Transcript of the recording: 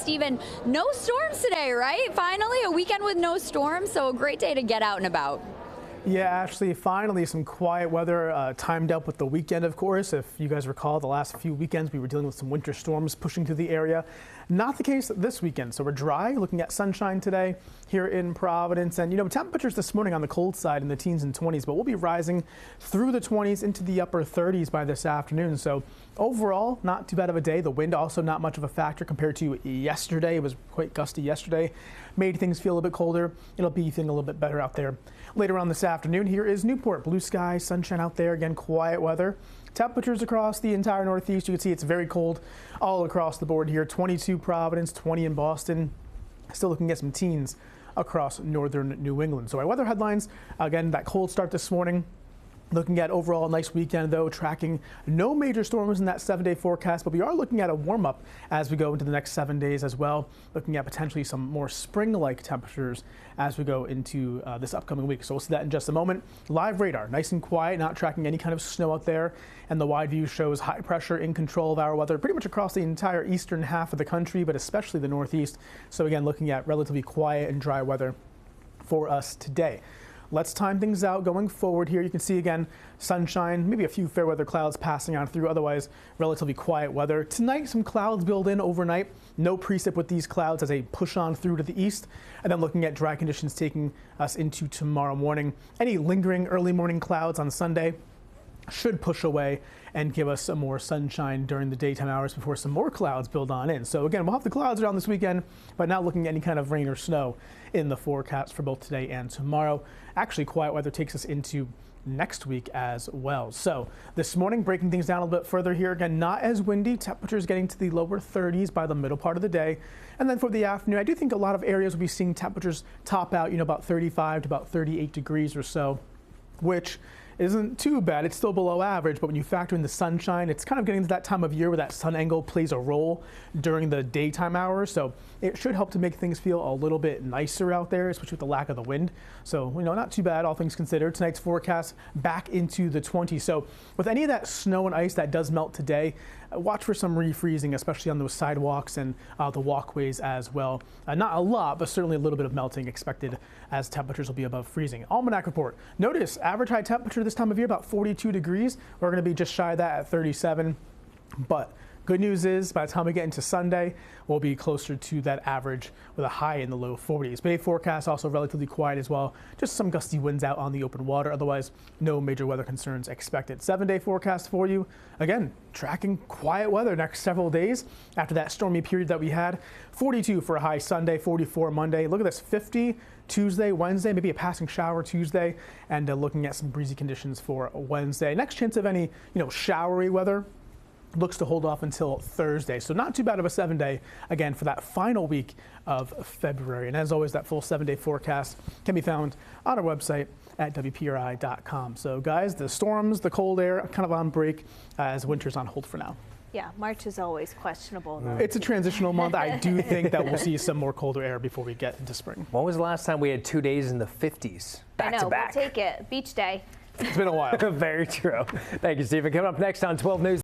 Steven, no storms today, right? Finally, a weekend with no storms, so a great day to get out and about. Yeah, Ashley, finally some quiet weather timed up with the weekend, of course. If you guys recall, the last few weekends we were dealing with some winter storms pushing through the area. Not the case this weekend. So we're dry, looking at sunshine today here in Providence. And, temperatures this morning on the cold side in the teens and 20s, but we'll be rising through the 20s into the upper 30s by this afternoon. So overall, not too bad of a day. The wind also not much of a factor compared to yesterday. It was quite gusty yesterday. Made things feel a bit colder. It'll be feeling a little bit better out there later on this afternoon. Here is Newport. Blue skies, sunshine out there. Again, quiet weather. Temperatures across the entire Northeast. You can see it's very cold all across the board here. 22 Providence, 20 in Boston. Still looking at some teens across northern New England. So our weather headlines, again, that cold start this morning. Looking at overall a nice weekend, though, tracking no major storms in that 7-day forecast, but we are looking at a warm-up as we go into the next 7 days as well, looking at potentially some more spring-like temperatures as we go into this upcoming week. So we'll see that in just a moment. Live radar, nice and quiet, not tracking any kind of snow out there, and the wide view shows high pressure in control of our weather pretty much across the entire eastern half of the country, but especially the Northeast. So again, looking at relatively quiet and dry weather for us today. Let's time things out going forward here. You can see again, sunshine, maybe a few fair weather clouds passing on through, otherwise relatively quiet weather. Tonight, some clouds build in overnight. No precip with these clouds as they push on through to the east. And then looking at dry conditions taking us into tomorrow morning. Any lingering early morning clouds on Sunday should push away and give us some more sunshine during the daytime hours before some more clouds build on in. So again, we'll have the clouds around this weekend, but not looking at any kind of rain or snow in the forecast for both today and tomorrow. Actually, quiet weather takes us into next week as well. So this morning, breaking things down a little bit further here. Again, not as windy. Temperatures getting to the lower 30s by the middle part of the day. And then for the afternoon, I do think a lot of areas will be seeing temperatures top out, about 35 to about 38 degrees or so, which isn't too bad. It's still below average, but when you factor in the sunshine, it's kind of getting to that time of year where that sun angle plays a role during the daytime hours. So it should help to make things feel a little bit nicer out there, especially with the lack of the wind. So, not too bad, all things considered. Tonight's forecast back into the 20s. So with any of that snow and ice that does melt today, watch for some refreezing, especially on those sidewalks and the walkways as well. Not a lot, but certainly a little bit of melting expected as temperatures will be above freezing. Almanac report. Notice average high temperature this time of year about 42 degrees. We're going to be just shy of that at 37. But good news is by the time we get into Sunday, we'll be closer to that average with a high in the low 40s. Bay forecast also relatively quiet as well. Just some gusty winds out on the open water. Otherwise, no major weather concerns expected. 7-day forecast for you. Again, tracking quiet weather next several days after that stormy period that we had. 42 for a high Sunday, 44 Monday. Look at this, 50 Tuesday, Wednesday, maybe a passing shower Tuesday, and looking at some breezy conditions for Wednesday. Next chance of any, showery weather looks to hold off until Thursday. So not too bad of a 7-day, again, for that final week of February. And as always, that full 7-day forecast can be found on our website at WPRI.com. So guys, the storms, the cold air, kind of on break as winter's on hold for now. Yeah, March is always questionable. It's a transitional month. I do think that we'll see some more colder air before we get into spring. When was the last time we had 2 days in the 50s back to back? We'll take it. Beach day. It's been a while. Very true. Thank you, Stephen. Coming up next on 12 News.